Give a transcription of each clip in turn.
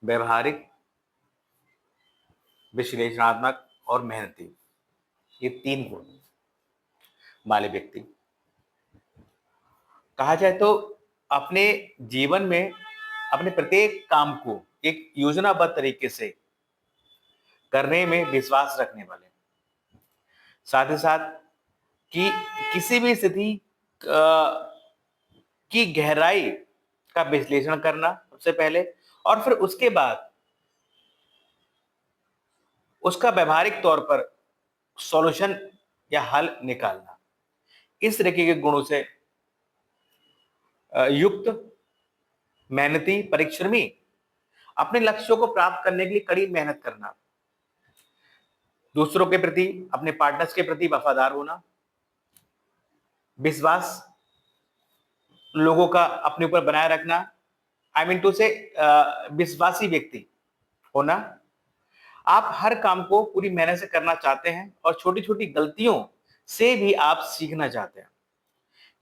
व्यवहारिक, विश्लेषणात्मक और मेहनती, ये 3 गुण वाले व्यक्ति कहा जाए तो अपने जीवन में अपने प्रत्येक काम को एक योजनाबद्ध तरीके से करने में विश्वास रखने वाले, साथ ही साथ कि किसी भी स्थिति की गहराई का विश्लेषण करना सबसे पहले, और फिर उसके बाद उसका व्यावहारिक तौर पर सॉल्यूशन या हल निकालना। इस तरीके के गुणों से युक्त, मेहनती, परिश्रमी, अपने लक्ष्यों को प्राप्त करने के लिए कड़ी मेहनत करना, दूसरों के प्रति, अपने पार्टनर्स के प्रति वफादार होना, विश्वास लोगों का अपने ऊपर बनाए रखना, आई मीन टू से विश्वासी व्यक्ति होना। आप हर काम को पूरी मेहनत से करना चाहते हैं और छोटी-छोटी गलतियों से भी आप सीखना चाहते हैं।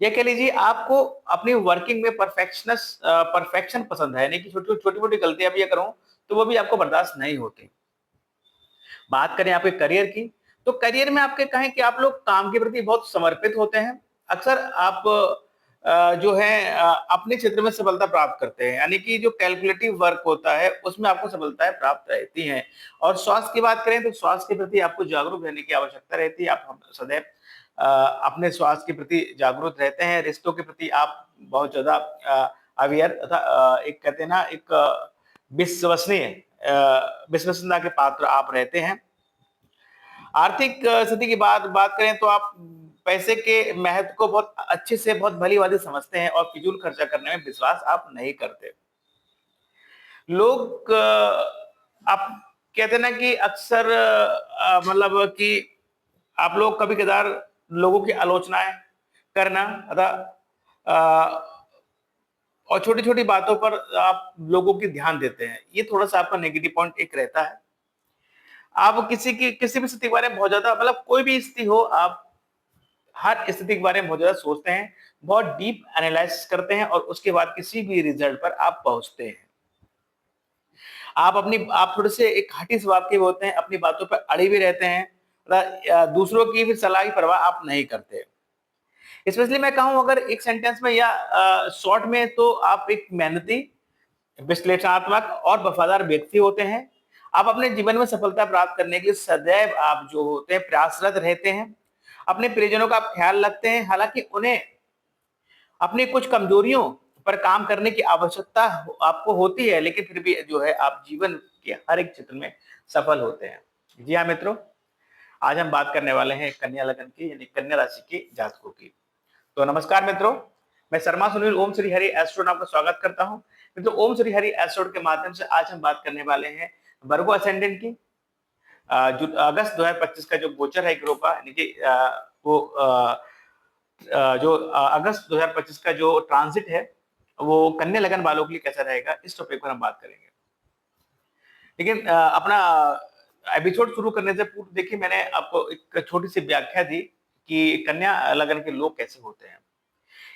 या कह लीजिए आपको अपनी वर्किंग में परफेक्शन पसंद है, यानी कि छोटी-छोटी गलतियां भी अगर हों तो वो भी आपको बर्दाश्त नहीं होती। बात करें आपके करियर की, तो करियर में आपके कहें कि आप लोग काम के प्रति बहुत समर्पित होते हैं। अक्सर आप जो है अपने क्षेत्र में सफलता प्राप्त करते हैं, यानी कि जो कैलकुलेटिव वर्क होता है उसमें आपको सफलताएं प्राप्त रहती हैं। और स्वास्थ्य की बात करें तो स्वास्थ्य के प्रति आपको जागरूक रहने की आवश्यकता रहती है। आप सदैव अपने स्वास्थ्य के प्रति जागरूक रहते हैं। रिश्तों के प्रति आप बहुत ज्यादा अवेयर तथा एक कहते हैं ना एक विश्वसनीय विश्वसनीयता के पात्र आप रहते हैं। आर्थिक स्थिति की बात करें तो आप पैसे के महत्व को बहुत अच्छे से, बहुत भली-भांति समझते हैं और फिजूल खर्चा करने में विश्वास आप नहीं करते। लोग आप कहते हैं ना कि अक्सर मतलब कि आप लोग कभी-कभार लोगों की आलोचनाएँ करना अथवा और छोटी-छोटी बातों पर आप लोगों की ध्यान देते हैं। ये थोड़ा-सा आपका नेगेटिव पॉइंट एक रहता है। आप किसी भी स्थिति के बारे में बहुत ज़्यादा, मतलब कोई भी स्थिति हो, आप हर स्थिति के बारे में बहुत ज़्यादा सोचते हैं, बहुत डीप एनालाइसिस करते हैं और उसके बाद किसी भी रिजल्ट पर आप पहुँचते हैं। आप थोड़े से एक हठी स्वभाव के होते हैं, अपनी बातों पर अड़े भी रहते हैं, दूसरों की भी सलाह की परवाह आप नहीं करते। स्पेशली मैं कहूँ अगर एक सेंटेंस में या शॉर्ट में, तो आप एक मेहनती, विश्लेषणात्मक और वफादार व्यक्ति होते हैं। आप अपने जीवन में सफलता प्राप्त करने के लिए सदैव आप जो होते हैं प्रयासरत रहते हैं। अपने प्रियजनों का आप ख्याल रखते हैं, हालांकि उन्हें अपनी कुछ कमजोरियों पर काम करने की आवश्यकता आपको होती है, लेकिन फिर भी जो है आप जीवन के हर एक क्षेत्र में सफल होते हैं। जी हाँ मित्रों, आज हम बात करने वाले हैं कन्या लगन की, यानी कन्या राशि के जातकों की। तो नमस्कार मित्रों, मैं शर्मा सुनील ओम श्री हरि एस्ट्रो में आपका स्वागत करता हूं। मित्रों, ओम श्री हरि एस्ट्रो के माध्यम से आज हम बात करने वाले हैं वर्गो असेंडेंट की। जो अगस्त 2025 का जो गोचर है ग्रह का, यानी कि वो जो अगस्त 2025 का जो ट्रांजिट है वो कन्या लगन वालों के लिए कैसा रहेगा, इस टॉपिक पर हम बात करेंगे। लेकिन अपना एपिसोड शुरू करने से पूर्व देखिए, मैंने आपको एक छोटी सी व्याख्या दी कि कन्या लगन के लोग कैसे होते हैं।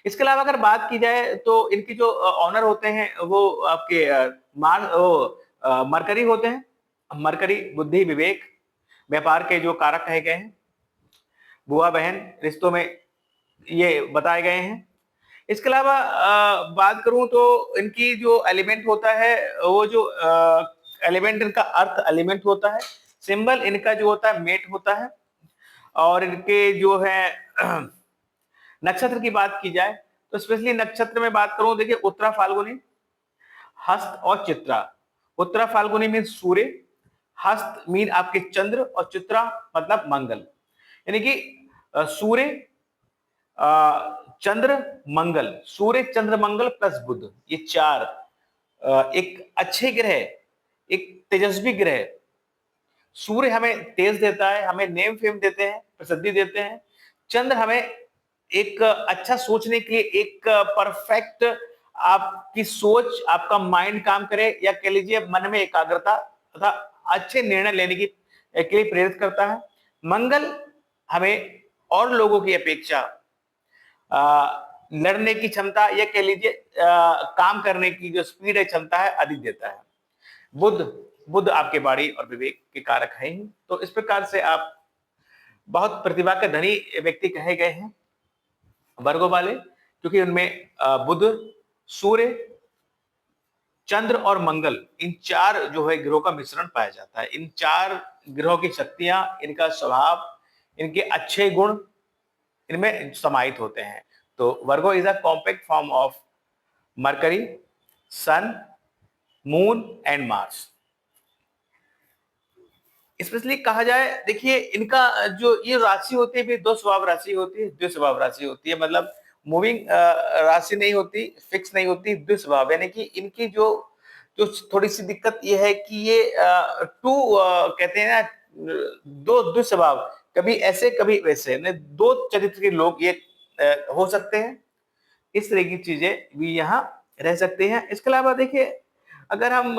इसके अलावा अगर बात की जाए तो इनकी जो ऑनर होते हैं वो आपके मरकरी होते हैं। मरकरी बुद्धि, विवेक, व्यापार के जो कारक कहे गए हैं, बुआ बहन रिश्तों में ये बताए गए हैं। इसके अलावा बात करूं तो इनकी जो एलिमेंट होता है, वो जो एलिमेंट इनका अर्थ एलिमेंट होता है। सिंबल इनका जो होता है मेट होता है। और इनके जो है नक्षत्र की बात की जाए तो स्पेशली नक्षत्र में बात करूं, देखिए उत्तरा फाल्गुनी, हस्त और चित्रा। उत्तरा फाल्गुनी मीन सूर्य, हस्त मीन आपके चंद्र और चित्रा मतलब मंगल। यानी कि सूर्य, चंद्र, मंगल, सूर्य चंद्र मंगल प्लस बुध, ये चार एक अच्छे ग्रह, एक तेजस्वी ग्रह। सूर्य हमें तेज देता है, हमें नेम फेम देते हैं, प्रसिद्धि देते हैं। चंद्र हमें एक अच्छा सोचने के लिए, एक परफेक्ट आपकी सोच, आपका माइंड काम करे, या कह लीजिए मन में एकाग्रता तथा अच्छे निर्णय लेने की के लिए प्रेरित करता है। मंगल हमें और लोगों की अपेक्षा लड़ने की क्षमता, या कह लीजिए काम करने की जो स्पीड है, क्षमता है, अधिक देता है। बुध बुध आपके वाणी और विवेक के कारक है ही, तो इस प्रकार से आप बहुत प्रतिभा के धनी व्यक्ति कहे गए हैं वर्गों वाले, क्योंकि उनमें बुध, सूर्य, चंद्र और मंगल, इन चार जो है ग्रहों का मिश्रण पाया जाता है। इन चार ग्रहों की शक्तियां, इनका स्वभाव, इनके अच्छे गुण इनमें समाहित होते हैं। तो Virgo is a compact form of Mercury, sun, moon and Mars. Specially कहा जाए, देखिए इनका जो ये राशि होती है, दो स्वभाव राशि होती है, द्विस्वभाव राशि होती है, मतलब मूविंग राशि नहीं होती, फिक्स नहीं होती, द्विस्वभाव, यानी कि इनकी जो जो थोड़ी सी दिक्कत ये है कि ये टू कहते हैं ना, दो द्विस्वभाव, कभी ऐसे कभी वैसे, दो चरित्र के लोग ये हो सकते हैं। इस तरह की चीजें भी यहाँ रह सकती हैं। इसके अलावा देखिए, अगर हम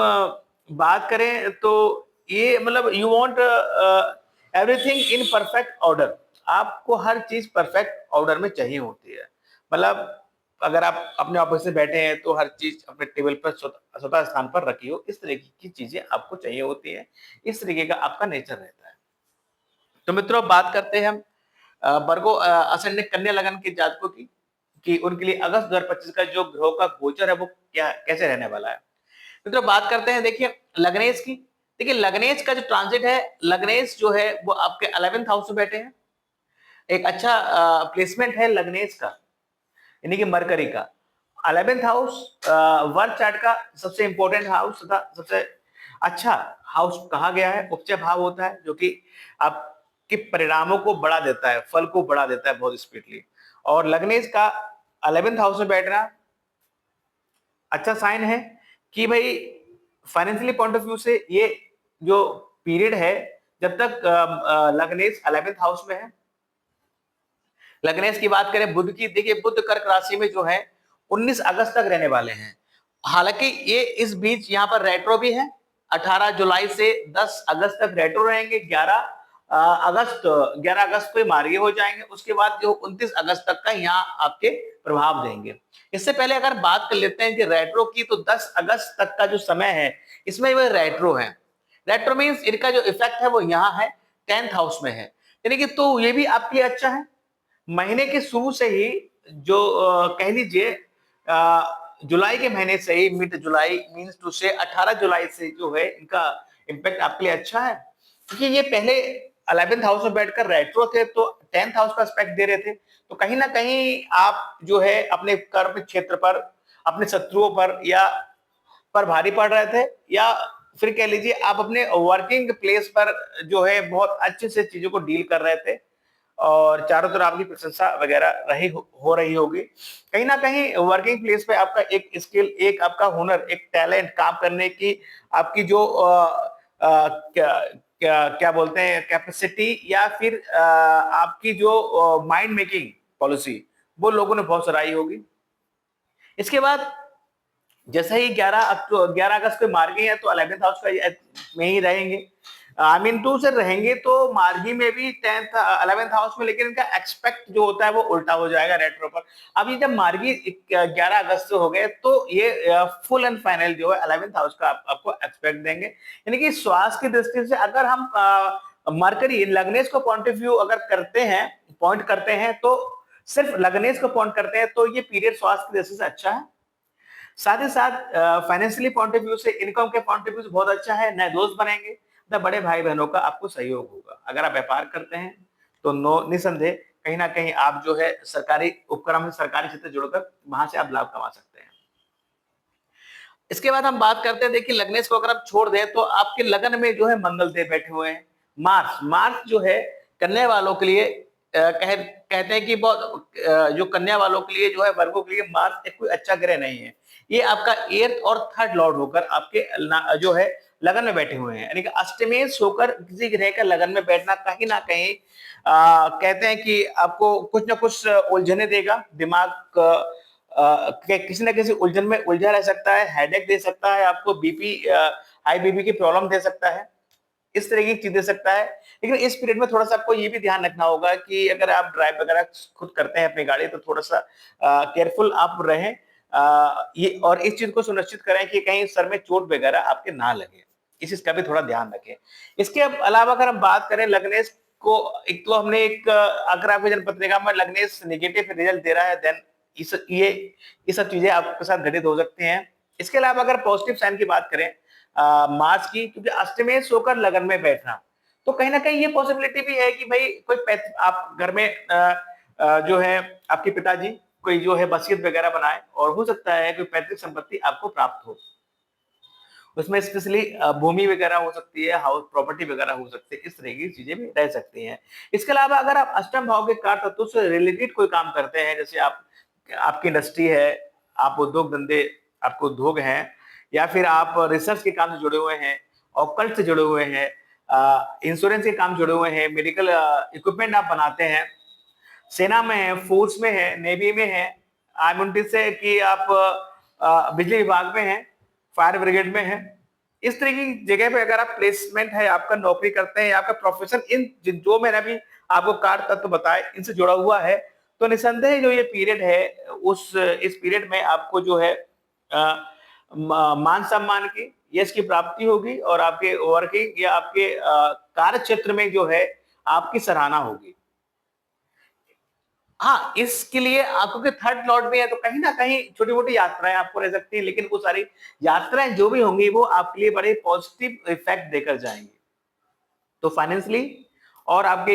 बात करें तो ये मतलब you want everything in perfect order, आपको हर चीज परफेक्ट ऑर्डर में चाहिए होती है। मतलब अगर आप अपने ऑफिस में बैठे हैं तो हर चीज अपने टेबल पर स्वतः स्थान पर रखी हो, इस तरह की चीजें आपको चाहिए होती है। इस तरीके का आपका नेचर रहता है। तो मित्रों, बात करते हैं हम वर्गो असंड कन्या लगन के जातकों की, कि उनके लिए अगस्त 2025 का जो ग्रहों का गोचर है वो क्या कैसे रहने वाला है। मित्रों, बात करते हैं देखिए लग्नेश की। देखिए लग्नेश का जो ट्रांजिट है, लग्नेश जो है वो आपके 11th हाउस में बैठे हैं। एक अच्छा प्लेसमेंट है लग्नेश का, यानी कि मरकरी का 11th हाउस वर्क चार्ट का सबसे इंपॉर्टेंट हाउस तथा सबसे अच्छा हाउस कहा गया है। उच्च भाव होता है जो कि आपके परिणामों को बढ़ा देता है, फल को बढ़ा देता है बहुत स्पीडली। और लग्नेश का 11th हाउस में बैठना अच्छा साइन है कि भाई फाइनेंशियली पॉइंट ऑफ व्यू से ये जो पीरियड है, जब तक लग्नेश 11th हाउस में है। लग्नेश की बात करें बुध की, देखिए बुध कर्क राशि में जो है 19 अगस्त तक रहने वाले हैं। हालांकि ये इस बीच यहाँ पर रेट्रो भी है, 18 जुलाई से 10 अगस्त तक रेट्रो रहेंगे। 11 अगस्त को मार्गी हो जाएंगे। उसके बाद जो 29 अगस्त तक का यहाँ आपके प्रभाव देंगे। इससे पहले अगर बात कर लेते हैं कि रेट्रो की, तो 10 अगस्त तक का जो समय है इसमें वह रेट्रो है। रेट्रो मीन्स इनका जो इफेक्ट है वो यहाँ है 10th हाउस में है, यानी कि तो ये भी आपके लिए अच्छा है। महीने के शुरू से ही जो कह लीजिए जुलाई के महीने से ही, मिड जुलाई मीन्स टू से 18 जुलाई से जो है इनका इम्पैक्ट आपके लिए अच्छा है, क्योंकि ये पहले 11th हाउस में बैठकर रेट्रो थे तो 10th हाउस का एस्पेक्ट दे रहे थे। तो कहीं ना कहीं आप जो है अपने कर्म क्षेत्र पर, अपने शत्रुओं पर या पर भारी पड़ रहे थे, या फिर कह लीजिए आप अपने वर्किंग प्लेस पर जो है बहुत अच्छे से चीजों को डील कर रहे थे और चारों तरफ आपकी प्रशंसा वगैरह हो रही होगी। कहीं ना कहीं वर्किंग प्लेस पे आपका एक स्किल, एक आपका हुनर, एक टैलेंट, काम करने की आपकी जो क्या बोलते हैं कैपेसिटी, या फिर आपकी जो माइंड मेकिंग पॉलिसी, वो लोगों ने बहुत सराही होगी। इसके बाद जैसे ही 11 अगस्त को मार्गी है तो 11th हाउस का में ही रहेंगे। आई मीन टू से रहेंगे तो मार्गी में भी 11th हाउस में, लेकिन इनका एक्सपेक्ट जो होता है वो उल्टा हो जाएगा रेट्रो पर। अब ये जब मार्गी 11 अगस्त से हो गए तो ये फुल एंड फाइनल जो है 11th हाउस का आपको एक्सपेक्ट देंगे। यानी कि स्वास्थ्य की दृष्टि से अगर हम मरकरी लग्नेश को पॉइंट ऑफ व्यू अगर पॉइंट करते हैं, तो सिर्फ लग्नेश को पॉइंट करते हैं तो ये पीरियड स्वास्थ्य की दृष्टि से अच्छा है। साथ ही साथ फाइनेंशियली पॉइंट ऑफ व्यू से, इनकम के पॉइंट ऑफ व्यू से बहुत अच्छा है। नए दोस्त बनेंगे, न बड़े भाई बहनों का आपको सहयोग होगा। अगर आप व्यापार करते हैं तो निसंदेह कहीं ना कहीं आप जो है सरकारी उपक्रम से, सरकारी क्षेत्र जुड़कर वहां से आप लाभ कमा सकते हैं। इसके बाद हम बात करते हैं, देखिए लग्नेश को अगर आप छोड़ दें तो आपके लगन में जो है मंगल देव बैठे हुए हैं। मार्स जो है कन्या वालों के लिए कहते हैं कि बहुत जो कन्या वालों के लिए जो है, वर्गों के लिए मार्स एक कोई अच्छा ग्रह नहीं है। ये आपका 8th और 3rd लॉर्ड होकर आपके जो है लगन में बैठे हुए हैं, यानी कि अष्टमेश होकर किसी ग्रह का लगन में बैठना कहीं ना कहीं कहते हैं कि आपको कुछ ना कुछ उलझने देगा। दिमाग किसी ना किसी उलझन में उलझा रह सकता है, हेडेक दे सकता है आपको, बीपी हाई बीपी की प्रॉब्लम दे सकता है, इस तरह की चीज दे सकता है। लेकिन इस पीरियड में थोड़ा सा आपको ये भी ध्यान रखना होगा कि अगर आप ड्राइव वगैरह खुद करते हैं अपनी गाड़ी, तो थोड़ा सा केयरफुल आप रहें। ये और इस चीज को सुनिश्चित करें कि कहीं सर में चोट वगैरह आपके ना लगे, इस चीज का भी थोड़ा ध्यान रखें। इसके अलावा अगर हम बात करें लग्नेश को, एक तो हमने एक अगर आपके जन्म पत्रिका में लग्नेश नेगेटिव रिजल्ट दे रहा है, देन ये सब चीजें आपके साथ घटित हो सकती हैं। इसके अलावा अगर पॉजिटिव साइन की बात करें मार्च की, क्योंकि अष्टमेश होकर लगन में बैठना, तो कहीं ना कहीं ये पॉसिबिलिटी भी है कि भाई कोई आप घर में जो है आपके पिताजी कोई जो है वसीयत वगैरह बनाए, और हो सकता है कोई पैतृक संपत्ति आपको प्राप्त हो, उसमें स्पेशली भूमि वगैरह हो सकती है, हाउस प्रॉपर्टी वगैरह हो सकती है, इस तरह की चीजें भी रह सकती हैं। इसके अलावा अगर आप अष्टम भाव के कारक तत्वों से रिलेटेड कोई काम करते हैं, जैसे आपकी इंडस्ट्री है, आप उद्योग धंधे, आपको उद्योग हैं, या फिर आप रिसर्च के काम से जुड़े हुए हैं, ऑकल्ट से जुड़े हुए हैं, इंश्योरेंस के काम जुड़े हुए हैं, मेडिकल इक्विपमेंट आप बनाते हैं, सेना में है, फोर्स में है, नेवी में है, आई मीन से कि आप बिजली विभाग में हैं, फायर ब्रिगेड में है, इस तरह की जगह पे अगर आप प्लेसमेंट है, आपका नौकरी करते हैं, आपका प्रोफेशन इन जो मैंने अभी आपको कार तत्व बताए इनसे जुड़ा हुआ है, तो निसंदेह जो ये पीरियड है इस पीरियड में आपको जो है मान सम्मान की, यश की प्राप्ति होगी, और आपके वर्किंग या आपके कार्य क्षेत्र में जो है आपकी सराहना होगी। हाँ, इसके लिए आपको के थर्ड लॉर्ड भी है, तो कहीं ना कहीं छोटी मोटी यात्राएं आपको रह सकती हैं, लेकिन वो सारी यात्राएं जो भी होंगी वो आपके लिए बड़े पॉजिटिव इफेक्ट देकर जाएंगी। तो फाइनेंशियली और आपके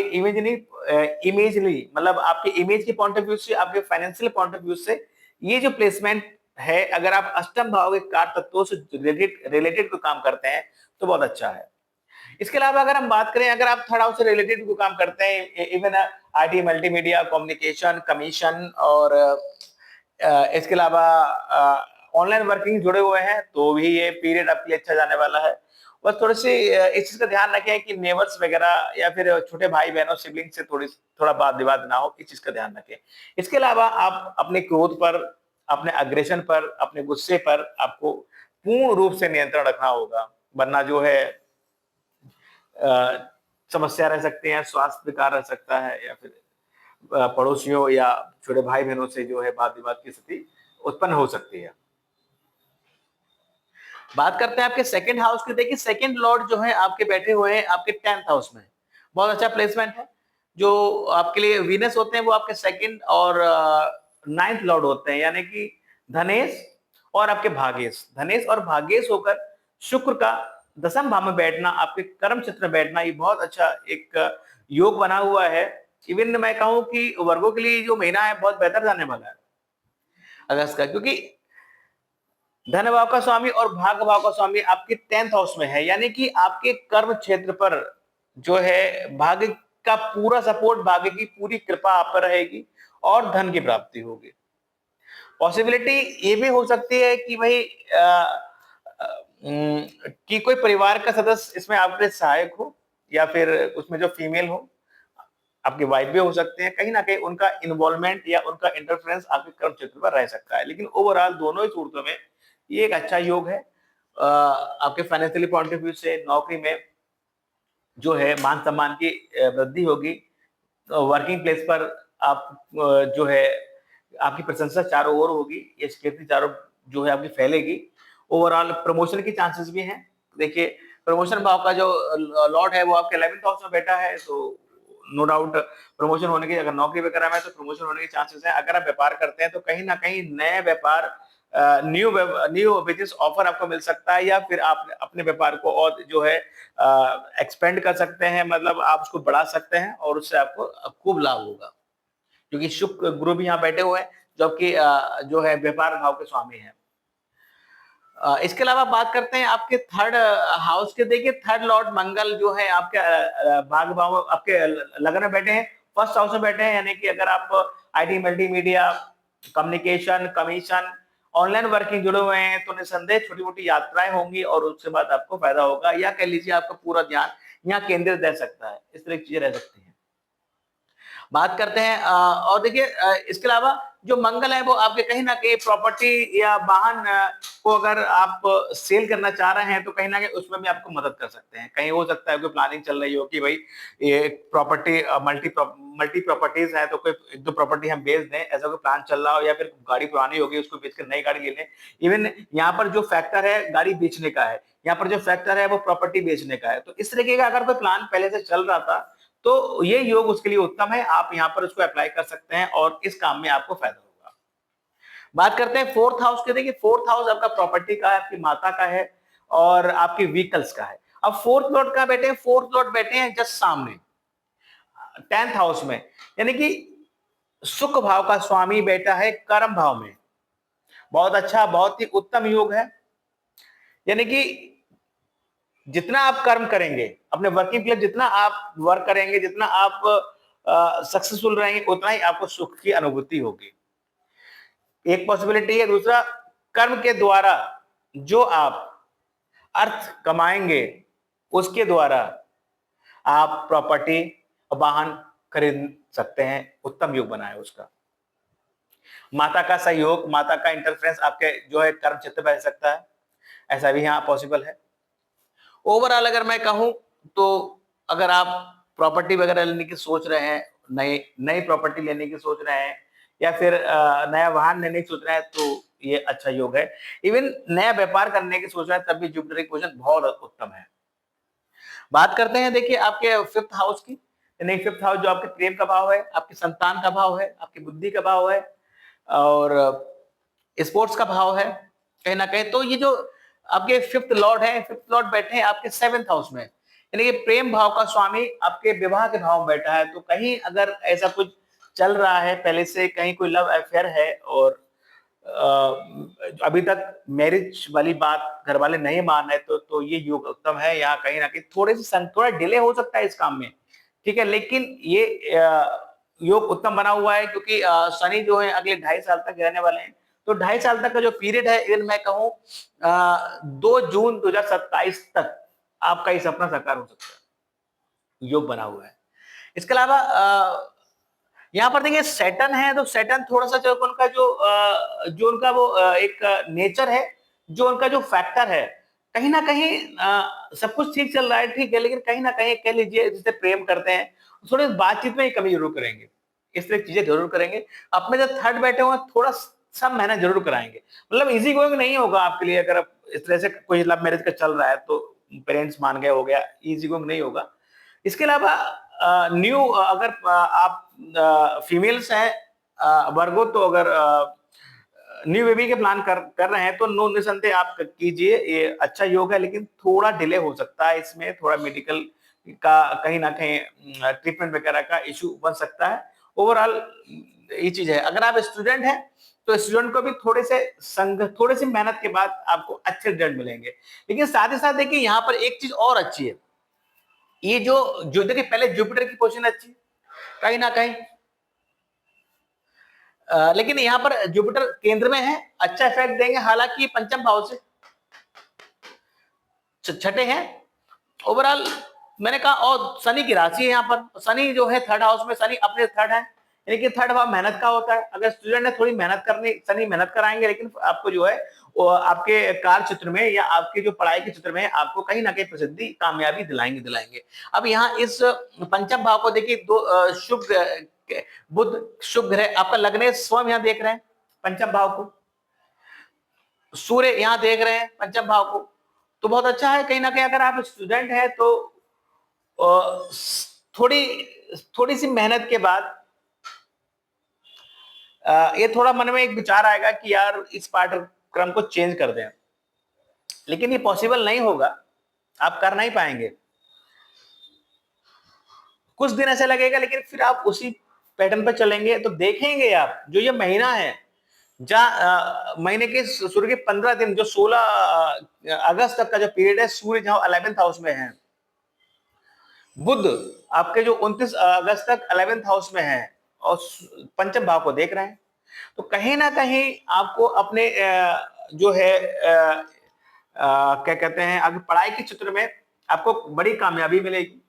इमेजली मतलब आपके इमेज के पॉइंट ऑफ व्यू से, आपके फाइनेंशियल पॉइंट ऑफ व्यू से, ये जो प्लेसमेंट है, अगर आप अष्टम भाव के कार तत्वों से रिलेटेड कोई काम करते हैं तो बहुत अच्छा है। इसके अलावा अगर हम बात करें, अगर आप थर्ड हाउस से रिलेटेड कोई काम करते हैं, even IT, multimedia, communication, commission, और इसके अलावा ऑनलाइन वर्किंग जुड़े हुए हैं, तो भी ये पीरियड आपके लिए अच्छा जाने वाला है। बस थोड़ी सी इस चीज का ध्यान रखें कि नेबर्स वगैरह या फिर छोटे भाई बहनों सिबलिंग से थोड़ा वाद विवाद ना हो, इस चीज का ध्यान रखें। इसके अलावा आप अपने क्रोध पर, अपने अग्रेशन पर, अपने गुस्से पर आपको पूर्ण रूप से नियंत्रण रखना होगा, वरना जो है समस्या रह सकती है, स्वास्थ्य विकार रह सकता है, या फिर पड़ोसियों या छोटे भाई बहनों से जो है वाद विवाद की स्थिति उत्पन्न हो सकती है। बात करते हैं आपके सेकंड हाउस की। देखिए सेकंड लॉर्ड जो है आपके बैठे हुए हैं आपके 10th हाउस में, बहुत अच्छा प्लेसमेंट है। जो आपके लिए वीनस होते हैं वो आपके सेकंड और 9th लॉर्ड होते हैं, यानी कि धनेश और आपके भागेश, धनेश और भागेश होकर शुक्र का दसम भाव में बैठना, आपके कर्म क्षेत्र में बैठना, ये बहुत अच्छा एक योग बना हुआ है। इवन मैं कहूं कि वर्गों के लिए जो महीना है बहुत बेहतर जाने वाला है अगस्त का, क्योंकि धन भाव का स्वामी और भाग भाव का स्वामी आपके 10th हाउस में है, यानी कि आपके कर्म क्षेत्र पर जो है भाग्य का पूरा सपोर्ट, भाग्य की पूरी कृपा आप पर रहेगी और धन की प्राप्ति होगी। पॉसिबिलिटी ये भी हो सकती है कि भाई कि कोई परिवार का सदस्य इसमें आपके सहायक हो, या फिर उसमें जो फीमेल हो, आपके वाइफ भी हो सकते हैं, कहीं ना कहीं उनका इन्वॉल्वमेंट या उनका इंटरफेरेंस आपके कर्म क्षेत्र पर रह सकता है। लेकिन ओवरऑल दोनों ही सूरतों में ये एक अच्छा योग है। आपके फाइनेंशियली पॉइंट ऑफ व्यू से नौकरी में जो है मान सम्मान की वृद्धि होगी, वर्किंग प्लेस पर आप जो है आपकी प्रशंसा चारों ओर होगी, ये कीर्ति चारों जो है आपकी फैलेगी। ओवरऑल प्रमोशन की चांसेस भी हैं। देखिए प्रमोशन भाव का जो लॉर्ड है वो आपके 11th हाउस में बैठा है, तो नो डाउट प्रमोशन होने की, अगर नौकरी वगैरह में तो प्रमोशन होने के चांसेस हैं। अगर आप व्यापार करते हैं तो कहीं ना कहीं नए व्यापार, न्यू बिजनेस ऑफर आपको मिल सकता है, या फिर आप अपने व्यापार को और जो है एक्सपेंड कर सकते हैं, मतलब आप उसको बढ़ा सकते हैं और उससे आपको खूब लाभ होगा, क्योंकि शुक्र गुरु भी यहाँ बैठे हुए हैं जो कि जो है व्यापार भाव के स्वामी हैं। इसके अलावा बात करते हैं आपके थर्ड हाउस के। देखिए थर्ड लॉर्ड मंगल जो है आपके भाग भाव आपके लगन में बैठे हैं, फर्स्ट हाउस में बैठे हैं, यानी कि अगर आप IT, multimedia, communication, commission, online working जुड़े हुए हैं तो निसंदेह छोटी मोटी यात्राएं होंगी और उसके बाद आपको फायदा होगा, या कह लीजिए आपका पूरा ध्यान यहाँ केंद्रित रह सकता है, इस तरह की चीजें रह सकती हैं। बात करते हैं और देखिए इसके अलावा जो मंगल है वो आपके कहीं ना कहीं प्रॉपर्टी या वाहन को अगर आप सेल करना चाह रहे हैं तो कहीं ना कहीं उसमें भी आपको मदद कर सकते हैं। कहीं हो सकता है कोई प्लानिंग चल रही हो कि भाई ये प्रॉपर्टी मल्टी प्रॉपर्टीज है तो कोई एक दो प्रॉपर्टी हम बेच दें, ऐसा कोई प्लान चल रहा हो, या फिर गाड़ी पुरानी होगी उसको बेचकर नई गाड़ी ले लें। इवन यहाँ पर जो फैक्टर है गाड़ी बेचने का है, यहाँ पर जो फैक्टर है वो प्रॉपर्टी बेचने का है। तो इस तरीके का अगर कोई प्लान पहले से चल रहा था तो ये योग उसके लिए उत्तम है। आप यहाँ पर उसको अप्लाई कर सकते हैं और इस काम में आपको फायदा होगा। बात करते हैं फोर्थ हाउस के। देखिए फोर्थ हाउस आपका प्रॉपर्टी का है, आपकी माता का है और आपकी व्हीकल्स का है। अब फोर्थ लॉर्ड कहां बैठे हैं? फोर्थ लॉर्ड बैठे हैं जस्ट सामने 10th हाउस में, यानी कि सुख भाव का स्वामी बैठा है कर्म भाव में। बहुत अच्छा, बहुत ही उत्तम योग है। यानी कि जितना आप कर्म करेंगे अपने वर्किंग प्लेस, जितना आप वर्क करेंगे, जितना आप सक्सेसफुल रहेंगे, उतना ही आपको सुख की अनुभूति होगी। एक पॉसिबिलिटी है। दूसरा, कर्म के द्वारा जो आप अर्थ कमाएंगे उसके द्वारा आप प्रॉपर्टी वाहन खरीद सकते हैं। उत्तम योग बना है उसका। माता का सहयोग, माता का इंटरफेरेंस आपके जो है कर्म क्षेत्र में रह सकता है, ऐसा भी यहाँ पॉसिबल है। ओवरऑल अगर मैं कहूं तो अगर आप प्रॉपर्टी वगैरह लेने की सोच रहे हैं, नई नई प्रॉपर्टी लेने की सोच रहे हैं, या फिर नया वाहन लेने की सोच रहे हैं तो ये अच्छा योग है। इवन नया व्यापार करने की सोच रहे हैं तब भी जुपिटर की पोजीशन बहुत उत्तम है। बात करते हैं देखिए आपके फिफ्थ हाउस की। नहीं, फिफ्थ हाउस जो आपके प्रेम का भाव है, आपकी संतान का भाव है, आपकी बुद्धि का भाव है और स्पोर्ट्स का भाव है कहीं ना कहीं। तो ये जो आपके फिफ्थ लॉर्ड है, फिफ्थ लॉर्ड बैठे हैं आपके 7th हाउस में, यानी कि प्रेम भाव का स्वामी आपके विवाह के भाव में बैठा है। तो कहीं अगर ऐसा कुछ चल रहा है पहले से, कहीं कोई लव अफेयर है और अभी तक मैरिज वाली बात घर वाले नहीं मान रहे तो ये योग उत्तम है। यहाँ कहीं ना कहीं थोड़ा डिले हो सकता है इस काम में, ठीक है, लेकिन ये योग उत्तम बना हुआ है क्योंकि शनि जो है अगले 2.5 साल तक रहने वाले हैं। तो 2.5 साल तक का जो पीरियड है, इवन मैं कहूँ 2 जून 2027 तक आपका ये सपना साकार हो सकता है। योग बना हुआ है। इसके अलावा यहाँ पर देखिए सैटर्न है, तो सैटर्न थोड़ा सा जो उनका जो उनका वो एक नेचर है, जो उनका जो फैक्टर है, कहीं ना कहीं सब कुछ ठीक चल रहा है, ठीक है, लेकिन कहीं ना कहीं कह लीजिए जिसे प्रेम करते हैं थोड़ी बातचीत में ही कमी जरूर करेंगे। इस तरह की चीजें जरूर करेंगे। अपने जो थर्ड बैठे हुए थोड़ा सा मेहनत जरूर कराएंगे। मतलब इजी गोइंग नहीं होगा आपके लिए। अगर आप इस तरह से कोई लव मैरिज का चल रहा है तो पेरेंट्स मान गए हो गया, इजी गोइंग नहीं होगा। इसके अलावा न्यू अगर आप फीमेल्स हैं वर्गो, तो अगर न्यू बेबी के प्लान कर रहे हैं तो नो निसंदेह आप कीजिए, ये अच्छा योग है, लेकिन थोड़ा डिले हो सकता है इसमें। थोड़ा मेडिकल का कहीं ना कहीं ट्रीटमेंट वगैरह का इशू बन सकता है। ओवरऑल ये चीज है। अगर आप स्टूडेंट हैं तो स्टूडेंट को भी थोड़ी सी मेहनत के बाद आपको अच्छे रिजल्ट मिलेंगे। लेकिन साथ ही साथ देखिए यहाँ पर एक चीज और अच्छी है। ये जो जो देखिए पहले जुपिटर की पोजीशन अच्छी कहीं ना कहीं, लेकिन यहाँ पर जुपिटर केंद्र में है, अच्छा इफेक्ट देंगे। हालांकि पंचम भाव से छठे हैं ओवरऑल मैंने कहा। और शनि की राशि है यहाँ पर, शनि जो है थर्ड हाउस में, शनि अपने थर्ड है, यानी कि थर्ड भाव मेहनत का होता है। अगर स्टूडेंट ने थोड़ी मेहनत करनी, शनि मेहनत कराएंगे, लेकिन आपको जो है वो आपके कार्य क्षेत्र में या आपके जो पढ़ाई के क्षेत्र में आपको कहीं ना कहीं प्रसिद्धि कामयाबी दिलाएंगे। अब यहाँ इस पंचम भाव को देखिए, दो शुभ बुध शुभ ग्रह आपका लग्न स्वयं यहाँ देख रहे हैं पंचम भाव को, सूर्य यहाँ देख रहे हैं पंचम भाव को। तो बहुत अच्छा है। कहीं ना कहीं अगर आप स्टूडेंट हैं तो थोड़ी थोड़ी सी मेहनत के बाद ये थोड़ा मन में एक विचार आएगा कि यार इस पाठ्यक्रम को चेंज कर दें, लेकिन ये पॉसिबल नहीं होगा, आप कर नहीं पाएंगे। कुछ दिन ऐसे लगेगा, लेकिन फिर आप उसी पैटर्न पर चलेंगे तो देखेंगे आप जो ये महीना है, जहाँ महीने के शुरू के 15 दिन, जो 16 अगस्त तक का जो पीरियड है, सूर्य जहां 11th हाउस में है, बुध आपके जो 29 अगस्त तक 11th हाउस में है और पंचम भाव को देख रहे हैं। तो कहीं ना कहीं आपको अपने जो है क्या कहते हैं, आगे पढ़ाई के क्षेत्र में आपको बड़ी कामयाबी मिलेगी,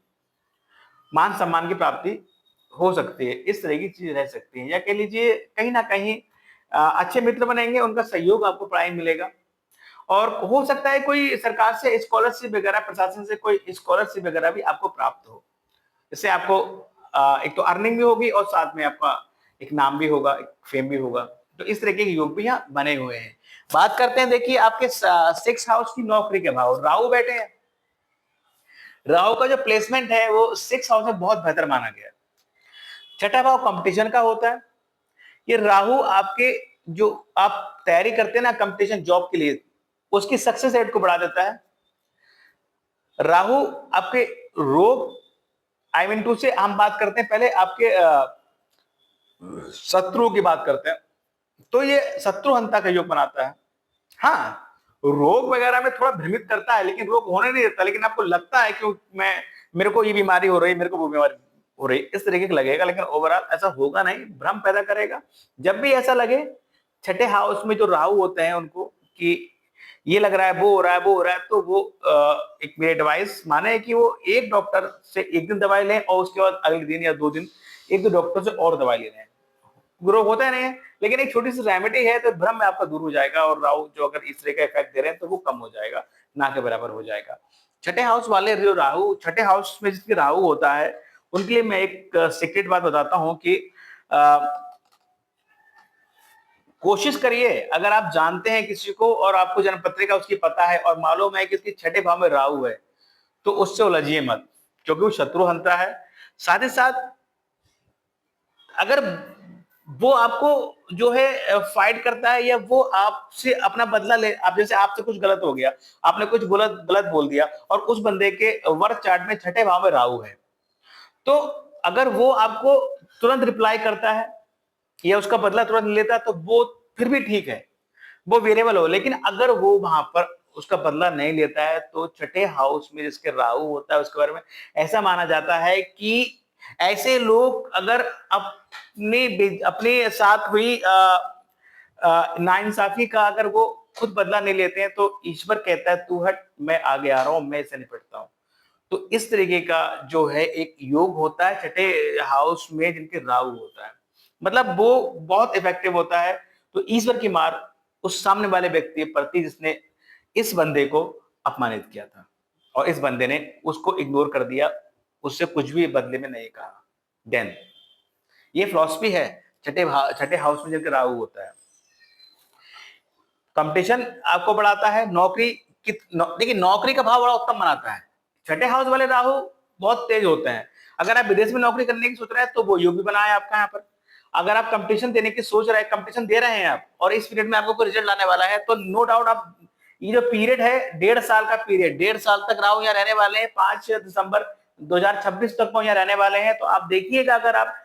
मान सम्मान की प्राप्ति हो सकती है, इस तरह की चीज़ रह सकती है, या कह लीजिए कहीं न कहीं अच्छे मित्र बनेंगे, उनका सहयोग आपको पढ़ाई में मिलेगा। और हो सकता है कोई सरकार से स्कॉलरशिप वगैरह, प्रशासन से कोई स्कॉलरशिप वगैरह भी आपको प्राप्त हो। इससे आपको एक तो अर्निंग भी होगी और साथ में आपका एक नाम भी होगा, एक फेम भी होगा। तो इस तरीके के योग भी यहाँ बने हुए हैं। बात करते हैं, देखिए आपके 6th हाउस की नौकरी के भाव, राहु बैठे हैं। राहु का जो प्लेसमेंट है वो 6th हाउस में बहुत बेहतर माना गया है। छठा भाव कंपटीशन का होता है। ये राहु आपके जो आप तैयारी करते हैं ना कंपटीशन जॉब के लिए, उसकी सक्सेस रेट को बढ़ा देता है। राहु आपके रोग, आई मीन टू से हम बात करते हैं पहले आपके शत्रुओं की बात करते हैं, तो ये शत्रुहंता का योग बनाता है। हाँ, रोग वगैरह में थोड़ा भ्रमित करता है, लेकिन रोग होने नहीं देता, लेकिन आपको लगता है कि मैं मेरे को ये बीमारी हो रही है, मेरे को वो बीमारी हो रही है, इस तरीके का लगेगा, लेकिन ओवरऑल ऐसा होगा नहीं, भ्रम पैदा करेगा। जब भी ऐसा लगे, छठे हाउस में जो राहु होते हैं उनको कि ये लग रहा है, वो हो रहा है, वो हो रहा है, तो वो एक मेरी एडवाइस माने कि वो एक डॉक्टर से एक दिन दवाई लें और उसके बाद अगले दिन या 2 दिन एक दो डॉक्टर से और दवाई ले लें। ग्रो होता है नहीं, लेकिन एक छोटी सी रेमेडी है तो भ्रम में आपका दूर हो जाएगा, और राहु जो अगर इस तरह का इफेक्ट दे रहे हैं तो वो कम हो जाएगा, ना के बराबर हो जाएगा। छठे हाउस वाले जो राहु, छठे हाउस में जिसके राहु होता है, उनके लिए मैं एक सीक्रेट बात बताता हूं कि कोशिश करिए, अगर आप जानते हैं किसी को और आपको जन्म पत्रिका उसकी पता है और मालूम है कि इसकी छठे भाव में राहु है, तो उससे उलझिए मत, क्योंकि वो शत्रु हंता है। साथ ही साथ अगर वो आपको जो है फाइट करता है, या वो आपसे अपना बदला ले, आप जैसे आपसे कुछ गलत हो गया, आपने कुछ गलत गलत बोल दिया और उस बंदे के वर्क चार्ट में छठे भाव में राहु है, तो अगर वो आपको तुरंत रिप्लाई करता है या उसका बदला तुरंत लेता है तो वो फिर भी ठीक है, वो वेरिएबल हो। लेकिन अगर वो वहां पर उसका बदला नहीं लेता है, तो छठे हाउस में जिसके राहु होता है उसके बारे में ऐसा माना जाता है कि ऐसे लोग अगर अपने साथ हुई नाइंसाफी का अगर वो खुद बदला नहीं लेते हैं, तो ईश्वर कहता है तू हट, मैं आगे आ रहा हूं, मैं इसे निपटता हूं। तो इस तरीके का जो है एक योग होता है छठे हाउस में जिनके राहु होता है, मतलब वो बहुत इफेक्टिव होता है। तो ईश्वर की मार उस सामने वाले व्यक्ति के प्रति जिसने इस बंदे को अपमानित किया था, और इस बंदे ने उसको इग्नोर कर दिया, उससे कुछ भी बदले में नहीं कहा, देन ये फिलॉसफी है छठे हाउस में जिनका राहु होता है। कंपटीशन आपको बढ़ाता है, नौकरी की देखिए नौकरी का भाव बड़ा उत्तम बनाता है। छठे हाउस वाले राहु बहुत तेज होते हैं। अगर आप विदेश में नौकरी करने की सोच रहे हैं तो वो योग भी बना है आपका यहाँ पर। अगर आप कंपटीशन देने की सोच रहे हैं, कंपटीशन दे रहे हैं आप, और इस पीरियड में आपको कोई रिजल्ट लाने वाला है, तो नो डाउट आप ये जो पीरियड है 1.5 साल का पीरियड, 1.5 साल तक राहु यहाँ रहने वाले हैं, 5 दिसंबर 2026 तक वो यहाँ रहने वाले हैं। तो आप देखिएगा, अगर आप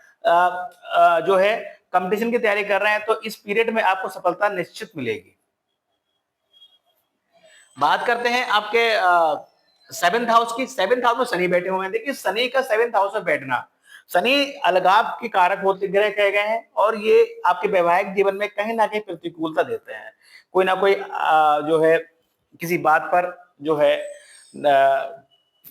जो है कंपटीशन की तैयारी कर रहे हैं तो इस पीरियड में आपको सफलता निश्चित मिलेगी। बात करते हैं आपके 7th हाउस की। 7th हाउस में शनि बैठे हुए हैं। देखिए शनि का 7th हाउस में बैठना, शनि अलगाव के कारक होते ग्रह कहे गए हैं, और ये आपके वैवाहिक जीवन में कहीं ना कहीं प्रतिकूलता देते हैं। कोई ना कोई जो है किसी बात पर जो है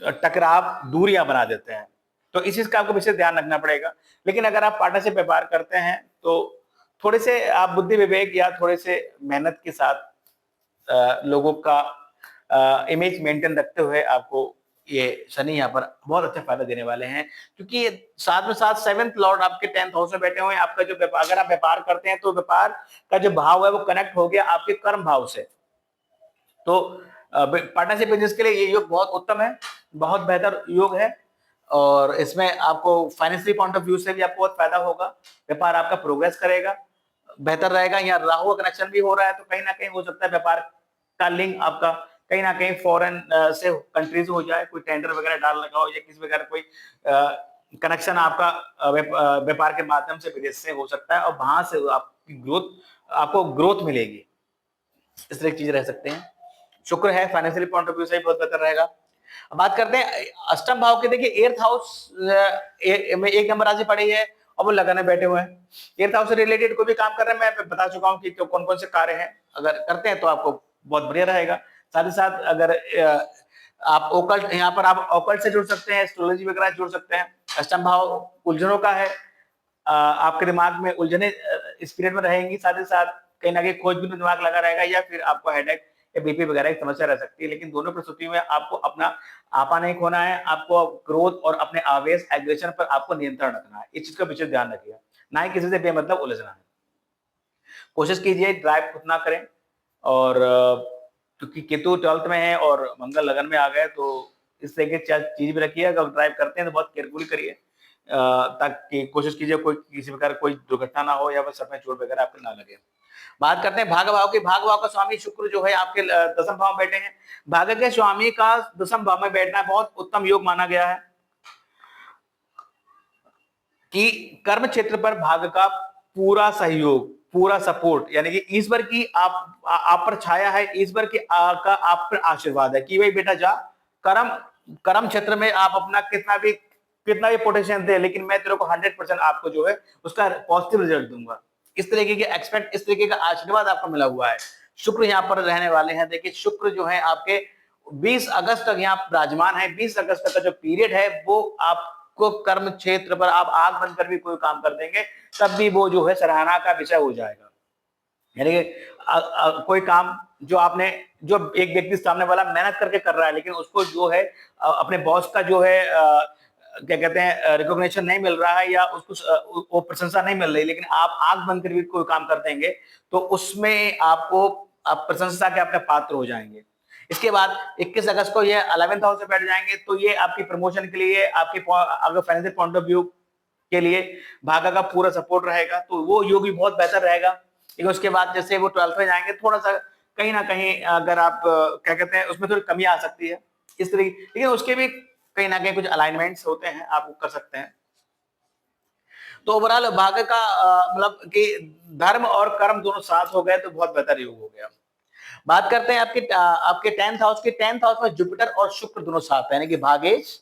टकराव, दूरियां बना देते हैं। तो इस चीज का आपको विशेष ध्यान रखना पड़ेगा। लेकिन अगर आप पार्टनरशिप व्यापार करते हैं तो थोड़े से आप बुद्धि विवेक या थोड़े से मेहनत के साथ लोगों का इमेज मेंटेन रखते हुए आपको ये शनि यहाँ पर बहुत अच्छा फायदा देने वाले हैं, क्योंकि साथ में साथ 7th लॉर्ड आपके 10th हाउस में बैठे हुए हैं। आपका जो अगर आप व्यापार करते हैं तो व्यापार का जो भाव है वो कनेक्ट हो गया आपके कर्म भाव से। तो पार्टनरशिप बिजनेस के लिए ये योग बहुत उत्तम है, बहुत बेहतर योग है, और इसमें आपको फाइनेंशियल पॉइंट ऑफ व्यू से भी आपको बहुत फायदा होगा। व्यापार आपका प्रोग्रेस करेगा, बेहतर रहेगा। यहाँ राहु का कनेक्शन भी हो रहा है, तो कहीं ना कहीं हो सकता है व्यापार का लिंक आपका कहीं ना कहीं फॉरेन से कंट्रीज हो जाए, कोई टेंडर वगैरह डाल लगा हो, या किसी वगैरह कोई कनेक्शन आपका व्यापार के माध्यम से विदेश से हो सकता है, और वहां से आपको ग्रोथ मिलेगी। इस तरह की चीज रह सकते हैं। शुक्र है फाइनेंशियल पॉइंट ऑफ व्यू से बहुत बेहतर रहेगा। अब बात करते हैं अष्टम भाव के। देखिए 8th हाउस में एक नंबर राशि पड़ी है और वो लगाने बैठे हुए हैं। 8th हाउस से रिलेटेड कोई भी काम कर रहे हैं, मैं बता चुका हूं कि कौन कौन से कार्य हैं, अगर करते हैं तो आपको बहुत बढ़िया रहेगा। साथ ही साथ अगर आप ओकल्ट, यहाँ पर आप ओकल्ट से जुड़ सकते हैं, एस्ट्रोलॉजी वगैरह जुड़ सकते हैं। अष्टम भाव उलझनों का है। आपके दिमाग में उलझने इस पीरियड में रहेंगी, साथ ही साथ कहीं ना कहीं खोजबीन में दिमाग लगा रहेगा, या फिर आपको हेडेक या बीपी वगैरह की समस्या रह सकती है। लेकिन दोनों परिस्थितियों में आपको अपना आपा नहीं खोना है, आपको क्रोध और अपने आवेश एग्रेशन पर आपको नियंत्रण रखना है। इस चीज का विशेष ध्यान रखिएगा, ना ही किसी से बेमतलब उलझना है। कोशिश कीजिए ड्राइव खुद ना करें, और क्योंकि केतु 12th में है और मंगल लगन में आ गए, तो इस तरह की चीज भी रखिए। अगर ड्राइव करते हैं तो बहुत केयरफुली करिए, ताकि कोशिश कीजिए कोई किसी प्रकार कोई दुर्घटना ना हो या फिर सर में चोट वगैरह आपको ना लगे। बात करते हैं भाग भाव की। भाग भाव का स्वामी शुक्र जो है आपके दसम भाव में बैठे हैं। भाग्य के स्वामी का दसम भाव में बैठना बहुत उत्तम योग माना गया है कि कर्म क्षेत्र पर भाग्य का पूरा सहयोग, पूरा सपोर्ट, यानी कि ईश्वर की आप पर छाया है, ईश्वर की का आप पर आशीर्वाद है कि भाई बेटा जा, कर्म कर्म क्षेत्र में आप अपना कितना भी पोटेंशियल दे, लेकिन मैं तेरे को 100% आपको जो है उसका पॉजिटिव रिजल्ट दूंगा। इस तरीके के एक्सपेक्ट, इस तरीके का आशीर्वाद आपको मिला हुआ है। शुक्र यहाँ पर रहने वाले हैं। देखिए शुक्र जो है आपके 20 अगस्त तक यहाँ विराजमान है। 20 अगस्त तक का जो पीरियड है वो आपको कर्म क्षेत्र पर आप आग बंद कर भी कोई काम कर देंगे, तब भी वो जो है सराहना का विषय हो जाएगा। यानी कि कोई काम जो आपने, जो एक व्यक्ति सामने वाला मेहनत करके कर रहा है, लेकिन उसको जो है अपने बॉस का जो है क्या कहते हैं रिकॉग्निशन नहीं मिल रहा है, या उसको वो प्रशंसा नहीं मिल रही, लेकिन आप आंख बंद कर भी कोई काम कर देंगे तो उसमें आप प्रशंसा के अपने पात्र हो जाएंगे। इसके बाद 21 अगस्त को ये 11th हाउस में बैठ जाएंगे, तो ये आपकी प्रमोशन के लिए, आपकी अगर फाइनेंशियल पॉइंट ऑफ व्यू के लिए भाग्य का पूरा सपोर्ट रहेगा, तो वो योग भी बहुत बेहतर रहेगा। लेकिन उसके बाद जैसे वो 12th में जाएंगे, थोड़ा सा कहीं ना कहीं अगर आप क्या कहते हैं उसमें थोड़ी कमी आ सकती है इस तरीके, लेकिन उसके भी कहीं ना कहीं कुछ अलाइनमेंट्स होते हैं, आप कर सकते हैं। तो ओवरऑल भाग्य का मतलब कि धर्म और कर्म दोनों साथ हो गए तो बहुत बेहतर योग हो गया। बात करते हैं आपके 10th हाउस के। 10th हाउस में जुपिटर और शुक्र दोनों साथ है, यानी कि भागेश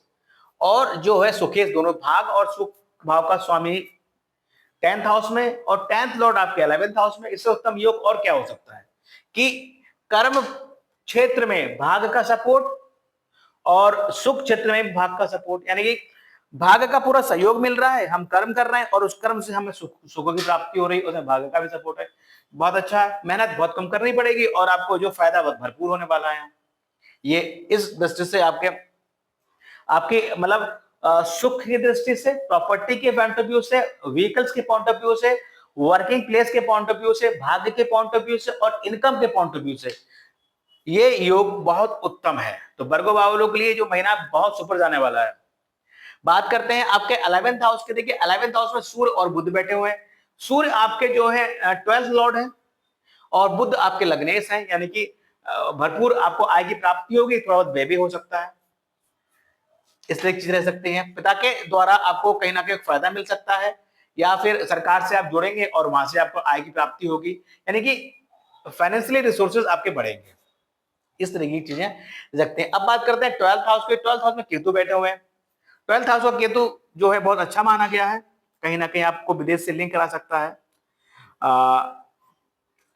और जो है सुखेश, दोनों भाग और सुख भाव का स्वामी 10th हाउस में, और 10th लॉर्ड आपके 11th हाउस में। इससे उत्तम योग और क्या हो सकता है कि कर्म क्षेत्र में भाग का सपोर्ट और सुख क्षेत्र में भाग का सपोर्ट, यानी कि भाग का पूरा सहयोग मिल रहा है, हम कर्म कर रहे हैं और उस कर्म से हमें सुख की प्राप्ति हो रही है, उसमें भाग का भी सपोर्ट है। बहुत अच्छा है, मेहनत बहुत कम करनी पड़ेगी और आपको जो फायदा बहुत भरपूर होने वाला है। ये इस दृष्टि से आपके मतलब सुख की दृष्टि से, प्रॉपर्टी के पॉइंट ऑफ व्यू से, व्हीकल्स के पॉइंट ऑफ व्यू से, वर्किंग प्लेस के पॉइंट ऑफ व्यू से, भाग्य के पॉइंट ऑफ व्यू से और इनकम के पॉइंट ऑफ व्यू से ये योग बहुत उत्तम है। तो वर्गो वालों के लिए जो महीना बहुत सुपर जाने वाला है। बात करते हैं आपके 11th हाउस के। देखिए 11th हाउस में सूर्य और बुध बैठे हुए हैं। सूर्य आपके जो है 12th लॉर्ड है और बुध आपके लग्नेश है, यानी कि भरपूर आपको आय की प्राप्ति होगी, थोड़ा बहुत व्यय भी हो सकता है, इस तरह की चीज रह सकती है। पिता के द्वारा आपको कहीं ना कहीं फायदा मिल सकता है, या फिर सरकार से आप जुड़ेंगे और वहां से आपको आय की प्राप्ति होगी, यानी कि फाइनेंशियली रिसोर्सेज आपके बढ़ेंगे। इस तरह की चीजें रखते हैं। अब बात करते हैं 12th हाउस के। 12th हाउस में केतु बैठे हुए हैं। 12th हाउस का केतु जो है बहुत अच्छा माना गया है, कहीं ना कहीं आपको विदेश से लिंक करा सकता है,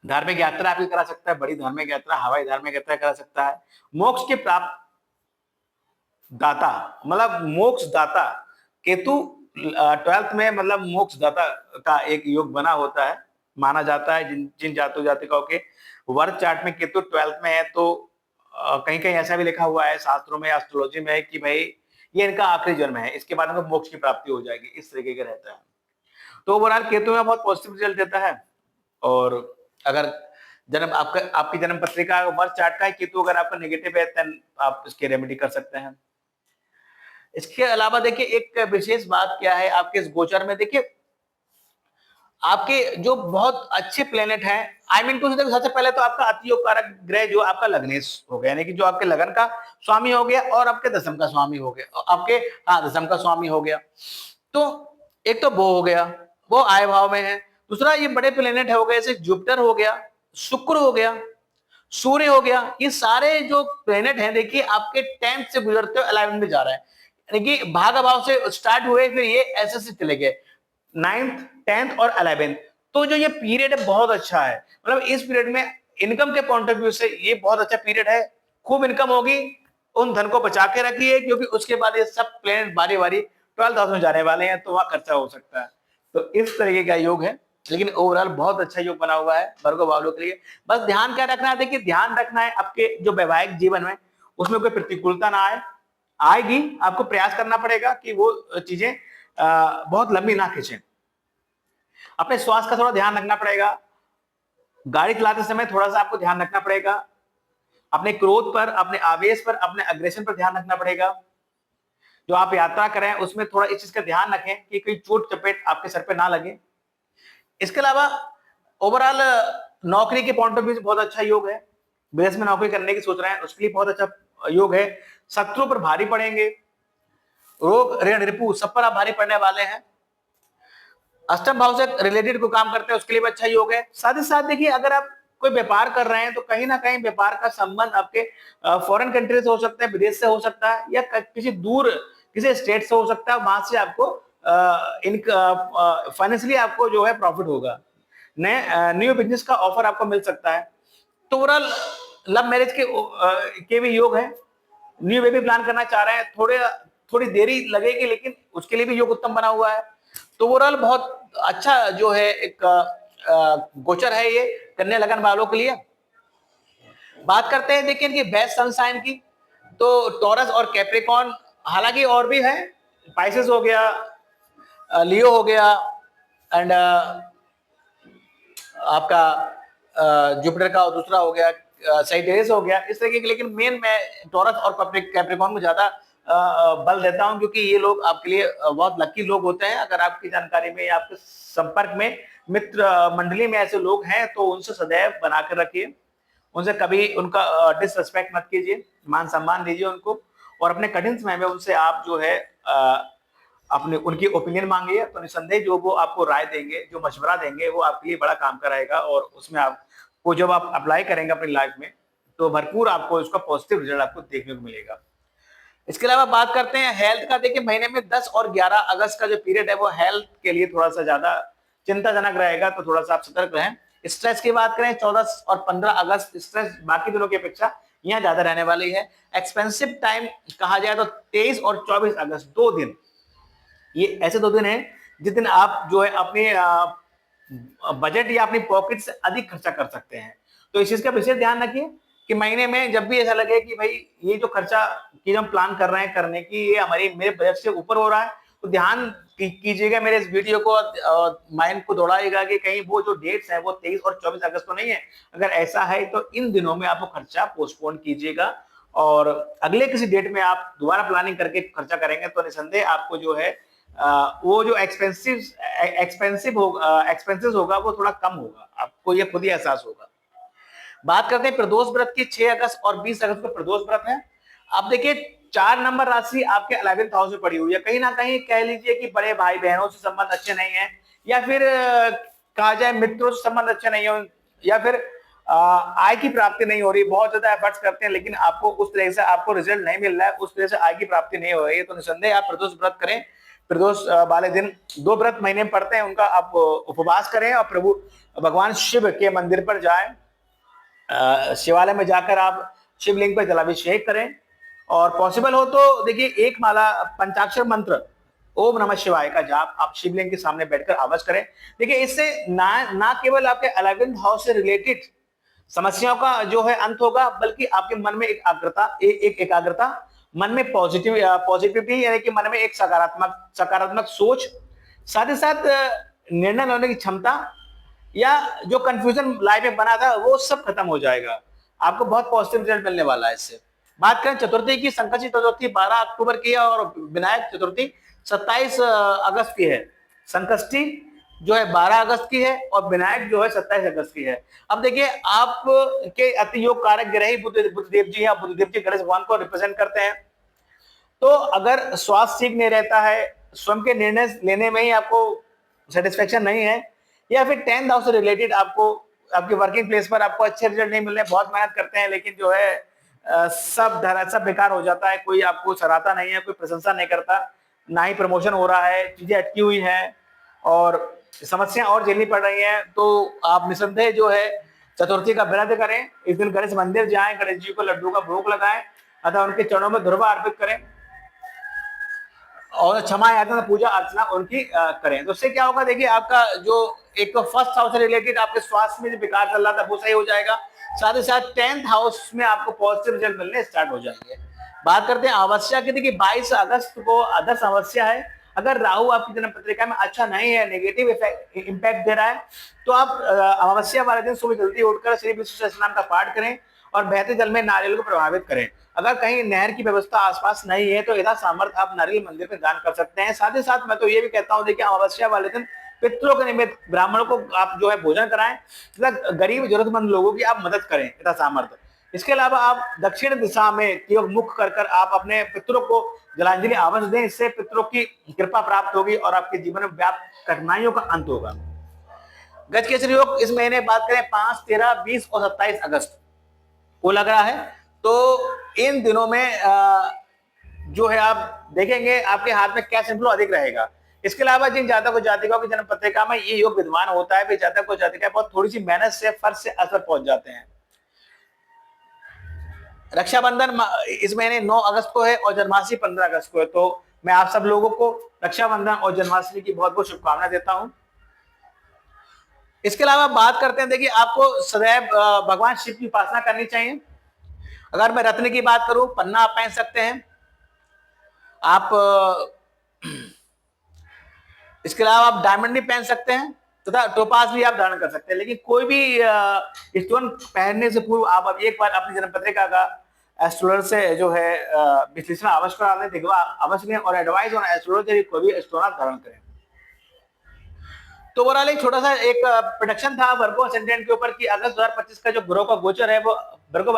धार्मिक यात्रा आपकी करा सकता है, बड़ी धार्मिक यात्रा, हवाई धार्मिक यात्रा करा सकता है, मोक्ष के प्राप्त दाता, मतलब मोक्ष दाता। केतु 12th में मतलब मोक्ष दाता का एक योग बना होता है, माना जाता है। जिन जातक जातिकाओं के वर्ग चार्ट में केतु 12th में है, तो कहीं कहीं ऐसा भी लिखा हुआ है शास्त्रों में, एस्ट्रोलॉजी में, कि भाई ये इनका आखिरी जन्म है, इसके बाद इनको मोक्ष की प्राप्ति हो जाएगी, इस तरीके का रहता है। तो ओवरऑल केतु में बहुत पॉजिटिव रिजल्ट देता है। और अगर जन्म आपकी जन्म पत्रिका वर्ग चार्ट का है केतु अगर आपका नेगेटिव है, देन आप इसके रेमेडी कर सकते हैं। इसके अलावा देखिए एक विशेष बात क्या है आपके इस गोचर में। देखिए आपके जो बहुत अच्छे प्लेनेट हैं, आई मीन टू से, सबसे पहले तो आपका अति योग कारक ग्रह जो आपका लग्नेश हो गया, यानी कि जो आपके लगन का स्वामी हो गया और आपके दशम का स्वामी हो गया, आपके दशम का स्वामी हो गया। तो एक तो वो हो गया, वो आय भाव में है। दूसरा ये बड़े प्लेनेट हो गए, जैसे जुपिटर हो गया, शुक्र हो गया, सूर्य हो गया, ये सारे जो प्लेनेट हैं देखिए आपके 10th से गुजरते हुए 11th में जा रहा है, यानी कि भाग भाव से स्टार्ट हुए फिर ये ऐसे से चले गए 9th 10th और 11th। तो जो ये पीरियड है बहुत अच्छा है, मतलब इस पीरियड में इनकम के पॉइंट ऑफ व्यू से ये बहुत अच्छा पीरियड है, खूब इनकम होगी। उन धन को बचा के रखिए, क्योंकि उसके बाद ये सब प्लेनेट बारी बारी 12,000 जाने वाले हैं, तो वहां खर्चा हो सकता है। तो इस तरीके का योग है, लेकिन ओवरऑल बहुत अच्छा योग बना हुआ है वर्गो वालों के लिए। बस ध्यान क्या रखना है, देखिए ध्यान रखना है आपके जो वैवाहिक जीवन में उसमें कोई प्रतिकूलता ना आए। आएगी, आपको प्रयास करना पड़ेगा कि वो चीजें बहुत लंबी ना खींचे। अपने स्वास्थ्य का थोड़ा ध्यान रखना पड़ेगा। गाड़ी चलाते समय थोड़ा सा आपको ध्यान रखना पड़ेगा। अपने क्रोध पर, अपने आवेश पर, अपने अग्रेशन पर ध्यान रखना पड़ेगा। जो आप यात्रा करें उसमें थोड़ा इस चीज का ध्यान रखें कि कोई चोट चपेट आपके सर पे ना लगे। इसके अलावा ओवरऑल नौकरी के पॉइंट ऑफ व्यू से बहुत अच्छा योग है। विदेश में नौकरी करने की सोच रहे हैं उसके लिए बहुत अच्छा योग है। शत्रुओं पर भारी पड़ेंगे, रोग ऋण रिपु सब पर आप भारी पड़ने वाले हैं। अष्टम भाव से रिलेटेड कोई काम करते हैं उसके लिए भी अच्छा योग है। साथ ही साथ देखिए, अगर आप कोई व्यापार कर रहे हैं तो कहीं ना कहीं व्यापार का संबंध आपके फॉरेन कंट्री से हो सकता है, विदेश से हो सकता है, या किसी दूर किसी स्टेट से हो सकता है। वहां से आपको फाइनेंशियली आपको जो है प्रॉफिट होगा, नए न्यू बिजनेस का ऑफर आपको मिल सकता है। तो ओवरऑल लव मैरिज के भी योग है। न्यू बेबी प्लान करना चाह रहे हैं, थोड़ी देरी लगेगी, लेकिन उसके लिए भी योग उत्तम बना हुआ है। तो ओवरऑल बहुत अच्छा जो है एक गोचर है ये कन्या लगन वालों के लिए। बात करते हैं देखिए इनकी बेस्ट सनसाइन की, तो टॉरस और कैप्रिकॉन, हालांकि और भी है, पाइसेस हो गया, लियो हो गया, एंड आपका जुपिटर का दूसरा हो गया साइटेरियस हो गया, इस तरीके के। लेकिन मेन मैं टॉरस और कैप्रिकॉन को ज्यादा बल देता हूं, क्योंकि ये लोग आपके लिए बहुत लकी लोग होते हैं। अगर आपकी जानकारी में या आपके संपर्क में मित्र मंडली में ऐसे लोग हैं तो उनसे सदैव बनाकर रखिए, उनसे कभी उनका डिसरिस्पेक्ट मत कीजिए, मान सम्मान दीजिए उनको, और अपने कठिन समय में उनसे आप जो है अपने उनकी ओपिनियन मांगिए। तो निसंदेह जो वो आपको राय देंगे, जो मशवरा देंगे, वो आपके लिए बड़ा काम का रहेगा, और उसमें आपको जब आप अप्लाई करेंगे अपनी लाइफ में तो भरपूर आपको उसका पॉजिटिव रिजल्ट आपको देखने को मिलेगा। इसके अलावा बात करते हैं हेल्थ का। देखिए महीने में 10 और 11 अगस्त का जो पीरियड है वो हेल्थ के लिए थोड़ा सा ज्यादा चिंताजनक रहेगा, तो थोड़ा सा आप सतर्क रहें। स्ट्रेस की बात करें, 14 और 15 अगस्त स्ट्रेस बाकी दिनों की अपेक्षा यहाँ ज्यादा रहने वाली है। एक्सपेंसिव टाइम कहा जाए तो 23 और 24 अगस्त 2 दिन, ये ऐसे 2 दिन हैं जिस दिन आप जो है अपने बजट या अपनी पॉकेट से अधिक खर्चा कर सकते हैं। तो इस चीज का विशेष ध्यान रखिए कि महीने में जब भी ऐसा लगे कि भाई ये जो खर्चा की हम प्लान कर रहे हैं करने की, ये हमारी मेरे बजट से ऊपर हो रहा है, तो ध्यान कीजिएगा मेरे इस वीडियो को, माइंड को दौड़ाएगा कि कहीं वो जो डेट्स हैं वो 23 और 24 अगस्त तो नहीं है। अगर ऐसा है तो इन दिनों में आप वो खर्चा पोस्टपोन कीजिएगा, और अगले किसी डेट में आप दोबारा प्लानिंग करके खर्चा करेंगे तो निसंदेह आपको जो है वो जो एक्सपेंसिव होगा वो थोड़ा कम होगा, आपको ये खुद ही एहसास होगा। बात करते हैं प्रदोष व्रत की। 6 अगस्त और 20 अगस्त को प्रदोष व्रत है। अब देखिए 4 नंबर राशि आपके 11th हाउस में पड़ी हुई है। कहीं ना कहीं कह लीजिए कि बड़े भाई बहनों से संबंध अच्छे नहीं है, या फिर कहा जाए मित्रों से संबंध अच्छे नहीं हो, या फिर आय की प्राप्ति नहीं हो रही। बहुत ज्यादा एफर्ट्स करते हैं लेकिन आपको उस तरह से आपको रिजल्ट नहीं मिल रहा है, उस तरह से आय की प्राप्ति नहीं हो रही है, तो निसंदेह आप प्रदोष व्रत करें। प्रदोष वाले दिन 2 व्रत महीने में पड़ते हैं, उनका आप उपवास करें और प्रभु भगवान शिव के मंदिर पर जाएं। शिवालय में जाकर आप शिवलिंग पर जलाभिषेक करें, और पॉसिबल हो तो देखिए एक माला पंचाक्षर मंत्र ओम नमः शिवाय का जाप आप शिवलिंग के सामने बैठकर अवश्य करें। देखिए इससे ना केवल आपके 11th हाउस से रिलेटेड समस्याओं का जो है अंत होगा, बल्कि आपके मन में एक एकाग्रता, मन में पॉजिटिविटी, यानी कि मन में एक सकारात्मक सोच, साथ ही साथ निर्णय लेने की क्षमता, या जो कंफ्यूजन लाइफ में बना था वो सब खत्म हो जाएगा। आपको बहुत पॉजिटिव रिजल्ट मिलने वाला है इससे। बात करें चतुर्थी की, संकष्टी चतुर्थी 12 अक्टूबर की है और विनायक चतुर्थी 27 अगस्त की है। संकष्टी जो है 12 अगस्त की है और विनायक जो है 27 अगस्त की है। अब देखिए आप के अति योग कारक ग्रह ही बुद्धदेव जी हैं, बुद्धदेव जी गणेश भगवान को रिप्रेजेंट करते हैं। तो अगर स्वास्थ्य ठीक नहीं रहता है, स्वयं के निर्णय लेने में ही आपको सेटिस्फेक्शन नहीं है, या फिर 10th हाउस से रिलेटेड आपको आपके वर्किंग प्लेस पर आपको अच्छे रिजल्ट नहीं मिल रहे, बहुत मेहनत करते हैं लेकिन जो है सब बेकार हो जाता है, कोई आपको सराहता नहीं है, कोई प्रशंसा नहीं करता, ना ही प्रमोशन हो रहा है, चीजें अटकी हुई हैं और समस्या और झेलनी पड़ रही हैं, तो आप निसंदेह जो है चतुर्थी का व्रत करें। इस दिन गणेश मंदिर जाएं, गणेश जी को लड्डू का भोग लगाएं अथवा उनके चरणों में धुर्वा अर्पित करें। और क्षमा याचना पूजा अर्चना उनकी करें। तो उससे क्या होगा, देखिए आपका जो एक फर्स्ट हाउस से रिलेटेड आपके स्वास्थ्य में जो विकार चल रहा था वो सही हो जाएगा, साथ ही साथ 10th हाउस में आपको पॉजिटिव रिजल्ट मिलने स्टार्ट हो जाएंगे। बात करते हैं अमावस्या की। देखिए 22 अगस्त को आदर्श अमावस्या है। अगर राहु आपकी जन्म पत्रिका में अच्छा नहीं है, नेगेटिव इम्पैक्ट दे रहा है, तो आप अमावस्या वाले दिन सुबह जल्दी उठकर श्री विष्णु सहस्त्रनाम का पाठ करें और बहते जल में नारियल को प्रभावित करें। अगर कहीं नहर की व्यवस्था आसपास नहीं है तो यथा सामर्थ्य आप नारियल मंदिर में दान कर सकते हैं। साथ ही साथ मैं तो ये भी कहता हूँ, देखिए अमावस्या वाले दिन पितरों के निमित्त ब्राह्मणों को आप जो है भोजन कराएं तथा गरीब जरूरतमंद लोगों की आप मदद करें यथा सामर्थ्य। इसके अलावा आप दक्षिण दिशा में केवल मुख कर कर आप अपने पितरों को जलांजलि अवश्य दें। इससे पितरों की कृपा प्राप्त होगी और आपके जीवन में व्याप्त कठिनाइयों का अंत होगा। गजकेसरी योग इस महीने बात करें 5, 13, 20 और 27 अगस्त को लग रहा है। तो इन दिनों में जो है आप देखेंगे आपके हाथ में कैश इनफ्लो अधिक रहेगा। इसके अलावा जिन जातक और जातिकाओं की जन्म पत्रिका में ये योग विद्यमान होता है, वे जातक और जातिकाएं बहुत थोड़ी सी मेहनत से फर्ज से असर पहुंच जाते हैं। रक्षाबंधन इस महीने 9 अगस्त को है और जन्माष्टमी 15 अगस्त को है। तो मैं आप सब लोगों को रक्षाबंधन और जन्माष्टमी की बहुत बहुत शुभकामनाएं देता हूं। इसके अलावा बात करते हैं, देखिए आपको सदैव भगवान शिव की उपासना करनी चाहिए। अगर मैं रत्न की बात करूं, पन्ना आप पहन सकते हैं आप, इसके अलावा आप डायमंड भी पहन सकते हैं तथा टोपास भी आप धारण कर सकते हैं। लेकिन कोई भी स्टोन पहनने से पूर्व आप एक बार अपनी जन्म पत्रिका का एस्ट्रोलॉजर से जो है विश्लेषण अवश्य करा लें, देखो अवश्य लें और एडवाइस और एस्ट्रोलॉजर कोई भी स्टोन आप धारण करें। तो ओवरऑल एक छोटा सा एक प्रोडक्शन था वर्गो असेंडेंट के ऊपर कि अगस्त 2025 का जो ग्रह का गोचर है वो वर्गो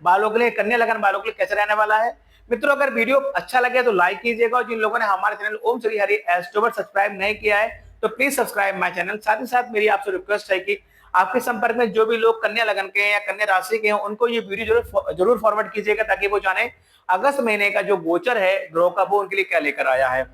बालों के लिए, कन्या लगन बालों के लिए कैसे रहने वाला है। मित्रों अगर वीडियो अच्छा लगे तो लाइक कीजिएगा और जिन लोगों ने हमारे चैनल ओम श्री हरि एस्ट्रोवर सब्सक्राइब नहीं किया है तो प्लीज सब्सक्राइब माय चैनल। साथ ही साथ मेरी आपसे रिक्वेस्ट है कि आपके संपर्क में जो भी लोग कन्या लगन के हैं या कन्या राशि के हैं उनको ये वीडियो जरूर फॉरवर्ड कीजिएगा ताकि वो जाने अगस्त महीने का जो गोचर है ग्रह का वो उनके लिए क्या लेकर आया है।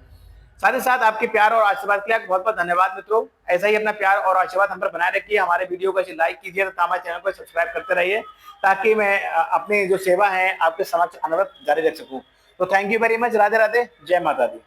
साथ ही साथ आपके प्यार और आशीर्वाद के लिए बहुत बहुत धन्यवाद मित्रों। ऐसा ही अपना प्यार और आशीर्वाद हम पर बनाए रखिए। हमारे वीडियो को लाइक कीजिए तथा हमारे चैनल को सब्सक्राइब करते रहिए ताकि मैं अपनी जो सेवा है आपके समक्ष अनवरत जारी रख सकूं। तो thank you very much. Radhe Radhe, जय माता दी।